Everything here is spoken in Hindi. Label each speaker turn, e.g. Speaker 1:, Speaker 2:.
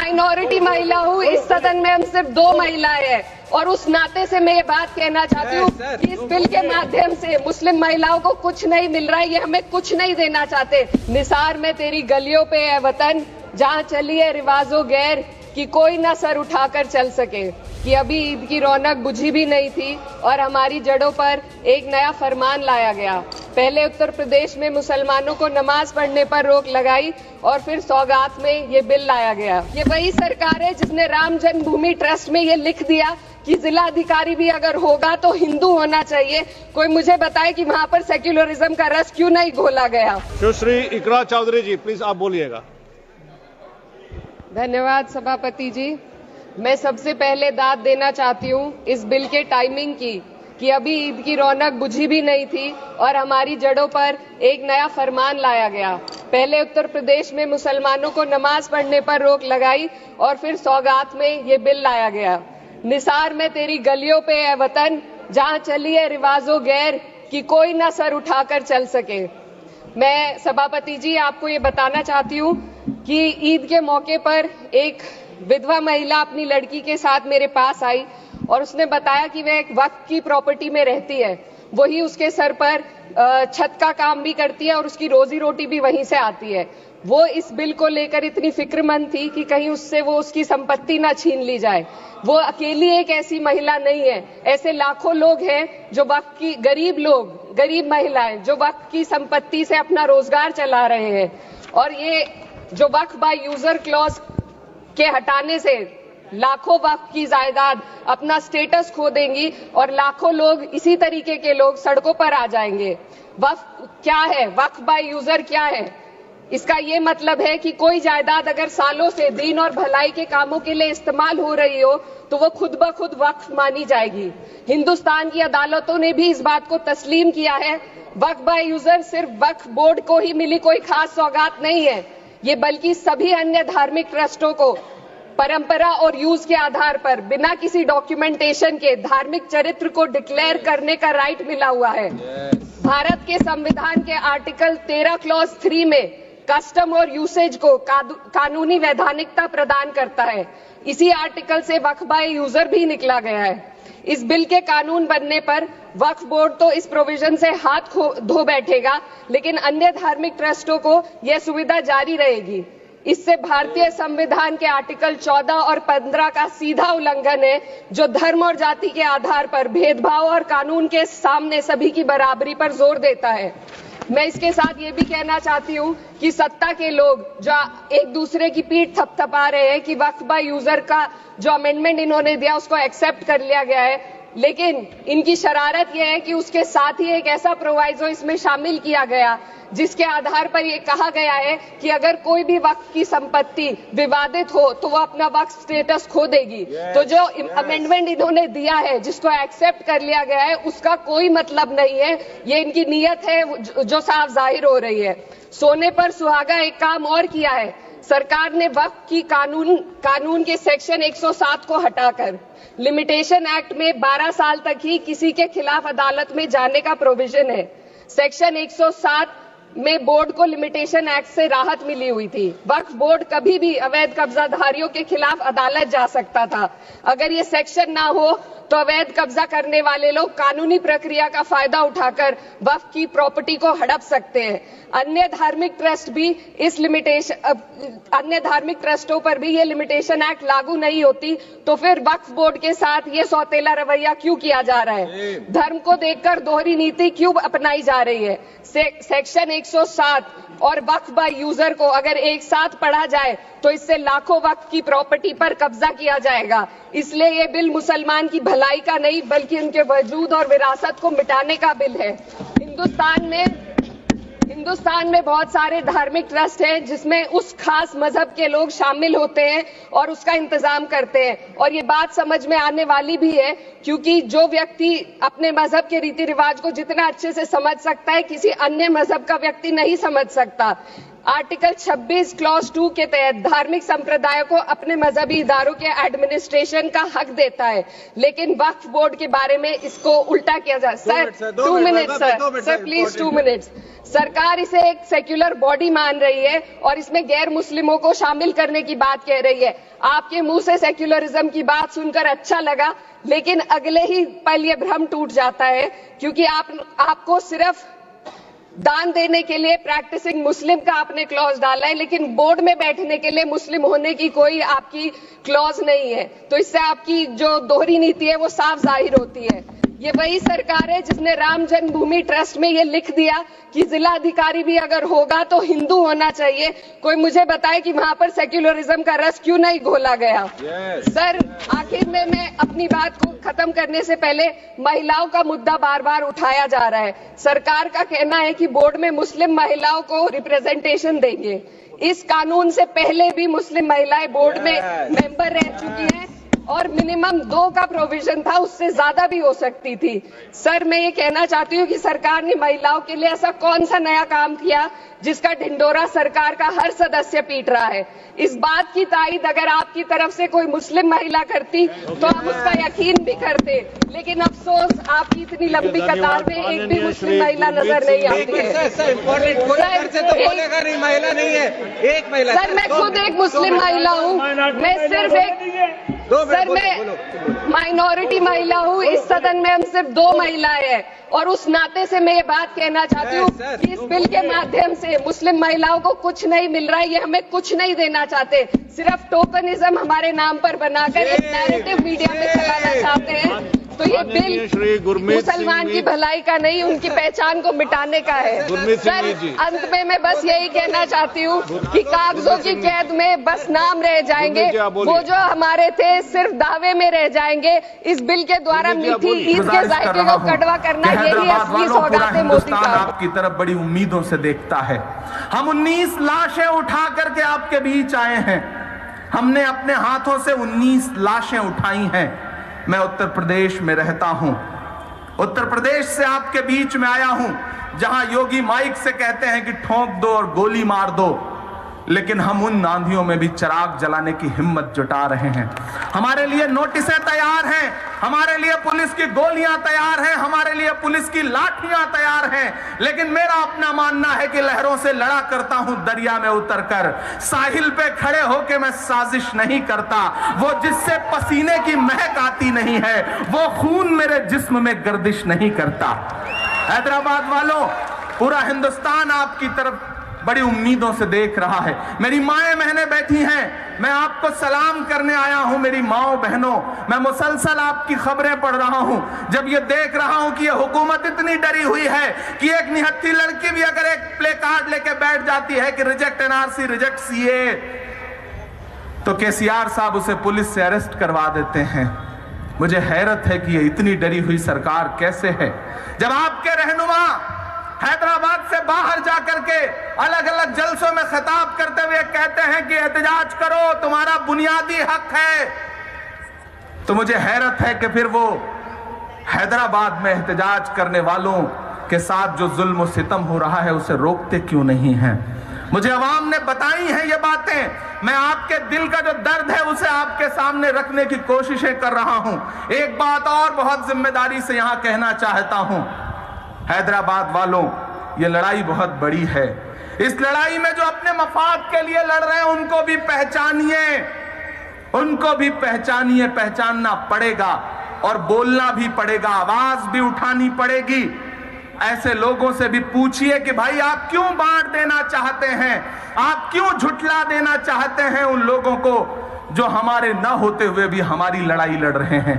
Speaker 1: माइनॉरिटी महिला हूँ, इस सदन में हम सिर्फ 2 महिलाएं हैं और उस नाते से मैं ये बात कहना चाहती हूँ कि इस बिल के माध्यम से मुस्लिम महिलाओं को कुछ नहीं मिल रहा है, ये हमें कुछ नहीं देना चाहते। निसार में तेरी गलियों पे है वतन, जहाँ चली है रिवाजो गैर कि कोई ना सर उठाकर चल सके। कि अभी ईद की रौनक बुझी भी नहीं थी और हमारी जड़ों पर एक नया फरमान लाया गया। पहले उत्तर प्रदेश में मुसलमानों को नमाज पढ़ने पर रोक लगाई और फिर सौगात में ये बिल लाया गया। ये वही सरकार है जिसने राम जन्मभूमि ट्रस्ट में ये लिख दिया कि जिला अधिकारी भी अगर होगा तो हिंदू होना चाहिए। कोई मुझे बताए कि वहाँ पर सेक्युलरिज्म का रस क्यों नहीं घोला गया।
Speaker 2: सुश्री इकरा चौधरी जी, प्लीज आप बोलिएगा।
Speaker 1: धन्यवाद सभापति जी। मैं सबसे पहले दाद देना चाहती हूँ इस बिल के टाइमिंग की कि अभी ईद की रौनक बुझी भी नहीं थी और हमारी जड़ों पर एक नया फरमान लाया गया। पहले उत्तर प्रदेश में मुसलमानों को नमाज पढ़ने पर रोक लगाई और फिर सौगात में ये बिल लाया गया। निसार में तेरी गलियों पे है वतन, जहाँ चली है रिवाजो गैर कि कोई ना सर उठाकर चल सके। मैं सभापति जी आपको ये बताना चाहती हूँ कि ईद के मौके पर एक विधवा महिला अपनी लड़की के साथ मेरे पास आई और उसने बताया कि वह एक वक्फ की प्रॉपर्टी में रहती है, वही उसके सर पर छत का काम भी करती है और उसकी रोजी रोटी भी वहीं से आती है। वो इस बिल को लेकर इतनी फिक्रमंद थी कि कहीं उससे वो उसकी संपत्ति ना छीन ली जाए। वो अकेली एक ऐसी महिला नहीं है, ऐसे लाखों लोग हैं जो वक्फ की गरीब महिलाएं जो वक्फ की संपत्ति से अपना रोजगार चला रहे हैं। और ये जो वक्फ बाय यूजर क्लॉज के हटाने से लाखों वक्फ की जायदाद अपना स्टेटस खो देंगी और लाखों लोग इसी तरीके के लोग सड़कों पर आ जाएंगे। वक्फ क्या है, वक्फ बाय यूजर क्या है? इसका ये मतलब है कि कोई जायदाद अगर सालों से दीन और भलाई के कामों के लिए इस्तेमाल हो रही हो तो वो खुद ब खुद वक्फ मानी जाएगी। हिंदुस्तान की अदालतों ने भी इस बात को तस्लीम किया है। वक्फ बाय यूजर सिर्फ वक्फ बोर्ड को ही मिली कोई खास सौगात नहीं है, ये बल्कि सभी अन्य धार्मिक ट्रस्टों को परंपरा और यूज के आधार पर बिना किसी डॉक्यूमेंटेशन के धार्मिक चरित्र को डिक्लेयर करने का राइट मिला हुआ है। भारत के संविधान के आर्टिकल 13 क्लॉज 3 में कस्टम और यूसेज को कानूनी वैधानिकता प्रदान करता है। इसी आर्टिकल से वक्फ बाय यूजर भी निकला गया है। इस बिल के कानून बनने पर वक्फ बोर्ड तो इस प्रोविजन से हाथ धो बैठेगा, लेकिन अन्य धार्मिक ट्रस्टों को यह सुविधा जारी रहेगी। इससे भारतीय संविधान के आर्टिकल 14 और 15 का सीधा उल्लंघन है, जो धर्म और जाति के आधार पर भेदभाव और कानून के सामने सभी की बराबरी पर जोर देता है। मैं इसके साथ ये भी कहना चाहती हूँ कि सत्ता के लोग जो एक दूसरे की पीठ थपथपा रहे हैं कि वक्फ बाय यूजर का जो अमेंडमेंट इन्होंने दिया उसको एक्सेप्ट कर लिया गया है, लेकिन इनकी शरारत यह है कि उसके साथ ही एक ऐसा प्रोवाइजो इसमें शामिल किया गया जिसके आधार पर यह कहा गया है कि अगर कोई भी वक्फ की संपत्ति विवादित हो तो वो अपना वक्फ स्टेटस खो देगी। तो जो अमेंडमेंट इन्होंने दिया है जिसको एक्सेप्ट कर लिया गया है उसका कोई मतलब नहीं है, ये इनकी नीयत है जो साफ जाहिर हो रही है। सोने पर सुहागा एक काम और किया है, सरकार ने वक्फ की कानून के सेक्शन 107 को हटाकर लिमिटेशन एक्ट में 12 साल तक ही किसी के खिलाफ अदालत में जाने का प्रोविजन है। सेक्शन 107 में बोर्ड को लिमिटेशन एक्ट से राहत मिली हुई थी। वक्फ बोर्ड कभी भी अवैध कब्जाधारियों के खिलाफ अदालत जा सकता था। अगर ये सेक्शन ना हो तो अवैध कब्जा करने वाले लोग कानूनी प्रक्रिया का फायदा उठाकर वक्फ की प्रॉपर्टी को हड़प सकते हैं। अन्य धार्मिक ट्रस्टों पर भी ये लिमिटेशन एक्ट लागू नहीं होती, तो फिर वक्फ बोर्ड के साथ ये सौतेला रवैया क्यों किया जा रहा है? धर्म को देखकर दोहरी नीति क्यों अपनाई जा रही है? सेक्शन 107 और वक्फ बाय यूजर को अगर एक साथ पढ़ा जाए तो इससे लाखों वक्फ की प्रॉपर्टी पर कब्जा किया जाएगा। इसलिए ये बिल मुसलमान की भलाई का नहीं बल्कि उनके वजूद और विरासत को मिटाने का बिल है। हिंदुस्तान में बहुत सारे धार्मिक ट्रस्ट हैं जिसमें उस खास मजहब के लोग शामिल होते हैं और उसका इंतजाम करते हैं, और ये बात समझ में आने वाली भी है क्योंकि जो व्यक्ति अपने मजहब के रीति रिवाज को जितना अच्छे से समझ सकता है किसी अन्य मजहब का व्यक्ति नहीं समझ सकता। आर्टिकल 26 क्लॉज 2 के तहत धार्मिक संप्रदायों को अपने मजहबी इदारों के एडमिनिस्ट्रेशन का हक देता है, लेकिन वक्फ बोर्ड के बारे में इसको उल्टा किया जा। Sir 2 minute sir please 2 minutes. सरकार इसे एक सेक्युलर बॉडी मान रही है और इसमें गैर मुस्लिमों को शामिल करने की बात कह रही है। आपके मुंह से सेक्युलरिज्म की बात सुनकर अच्छा लगा, लेकिन अगले ही पल ये भ्रम टूट जाता है, क्योंकि आपको सिर्फ दान देने के लिए प्रैक्टिसिंग मुस्लिम का आपने क्लॉज डाला है, लेकिन बोर्ड में बैठने के लिए मुस्लिम होने की कोई आपकी क्लॉज नहीं है। तो इससे आपकी जो दोहरी नीति है वो साफ जाहिर होती है। ये वही सरकार है जिसने राम जन्मभूमि ट्रस्ट में ये लिख दिया कि जिला अधिकारी भी अगर होगा तो हिंदू होना चाहिए। कोई मुझे बताए कि वहां पर सेक्युलरिज्म का रस क्यों नहीं घोला गया। सर आखिर में मैं अपनी बात को खत्म करने से पहले महिलाओं का मुद्दा बार बार उठाया जा रहा है। सरकार का कहना है कि बोर्ड में मुस्लिम महिलाओं को रिप्रेजेंटेशन देंगे। इस कानून से पहले भी मुस्लिम महिलाएं बोर्ड में मेंबर रह चुकी हैं और मिनिमम 2 का प्रोविजन था, उससे ज्यादा भी हो सकती थी। सर मैं ये कहना चाहती हूँ कि सरकार ने महिलाओं के लिए ऐसा कौन सा नया काम किया जिसका ढिंडोरा सरकार का हर सदस्य पीट रहा है। इस बात की तायद अगर आपकी तरफ से कोई मुस्लिम महिला करती तो हम उसका यकीन भी करते, लेकिन अफसोस आपकी इतनी लंबी कतार में एक भी मुस्लिम महिला नजर नहीं आती है। सर मैं खुद एक मुस्लिम महिला हूँ, मैं सिर्फ एक मैं माइनॉरिटी महिला हूँ। इस सदन में हम सिर्फ 2 महिलाएं हैं और उस नाते से मैं ये बात कहना चाहती हूँ कि इस बिल के माध्यम से मुस्लिम महिलाओं को कुछ नहीं मिल रहा है। ये हमें कुछ नहीं देना चाहते, सिर्फ टोकनिज्म हमारे नाम पर बनाकर एक नैरेटिव मीडिया में चलाना चाहते हैं। तो ये बिल मुसलमान की भलाई का नहीं, उनकी पहचान को मिटाने का है। सर अंत में मैं बस यही कहना चाहती हूँ कि कागजों की कैद में बस नाम रह जाएंगे, वो जो हमारे थे सिर्फ दावे में रह जाएंगे। इस बिल के द्वारा मीठी ईद के जायके को कड़वा करना यही असली सौगात है मोदी साहब।
Speaker 3: आपकी तरफ बड़ी उम्मीदों से देखता है। हम 19 लाशें उठा करके आपके बीच आए हैं। हमने अपने हाथों से 19 लाशें उठाई हैं। मैं उत्तर प्रदेश में रहता हूं, उत्तर प्रदेश से आपके बीच में आया हूं, जहां योगी माइक से कहते हैं कि ठोंक दो और गोली मार दो, लेकिन हम उन आंधियों में भी चिराग जलाने की हिम्मत जुटा रहे हैं। हमारे लिए नोटिसें तैयार हैं, हमारे लिए पुलिस की गोलियां तैयार हैं, हमारे लिए पुलिस की लाठियां तैयार हैं, लेकिन मेरा अपना मानना है कि लहरों से लड़ा करता हूं दरिया में उतरकर। साहिल पे खड़े होकर मैं साजिश नहीं करता। वो जिससे पसीने की महक आती नहीं है, वो खून मेरे जिस्म में गर्दिश नहीं करता। हैदराबाद वालों, पूरा हिंदुस्तान आपकी तरफ बड़ी उम्मीदों से देख रहा है। मेरी माएं बहनें बैठी हैं, मैं आपको सलाम करने आया हूं। मेरी माओ बहनों, मैं मुसलसल आपकी खबरें पढ़ रहा हूं। जब ये देख रहा हूं कि ये हुकूमत इतनी डरी हुई है कि एक निहत्थी लड़की भी अगर एक प्ले कार्ड लेके बैठ जाती है कि रिजेक्ट एनआरसी, रिजेक्ट सीए, तो केसीआर साहब उसे पुलिस से अरेस्ट करवा देते हैं। मुझे हैरत है कि ये इतनी डरी हुई सरकार कैसे है, जब आपके रहनुमा हैदराबाद से बाहर जाकर के अलग अलग जलसों में खिताब करते हुए कहते हैं कि एहतजाज करो, तुम्हारा बुनियादी हक है। तो मुझे हैरत है कि फिर वो हैदराबाद में एहतजाज करने वालों के साथ जो जुल्म और सितम हो रहा है उसे रोकते क्यों नहीं हैं। मुझे अवाम ने बताई हैं ये बातें, मैं आपके दिल का जो दर्द है उसे आपके सामने रखने की कोशिशें कर रहा हूं। एक बात और बहुत जिम्मेदारी से यहां कहना चाहता हूं, हैदराबाद वालों, ये लड़ाई बहुत बड़ी है। इस लड़ाई में जो अपने मफाद के लिए लड़ रहे हैं उनको भी पहचानिए, उनको भी पहचानिए। पहचानना पड़ेगा और बोलना भी पड़ेगा, आवाज भी उठानी पड़ेगी। ऐसे लोगों से भी पूछिए कि भाई आप क्यों बांट देना चाहते हैं, आप क्यों झुठला देना चाहते हैं उन लोगों को जो हमारे न होते हुए भी हमारी लड़ाई लड़ रहे हैं।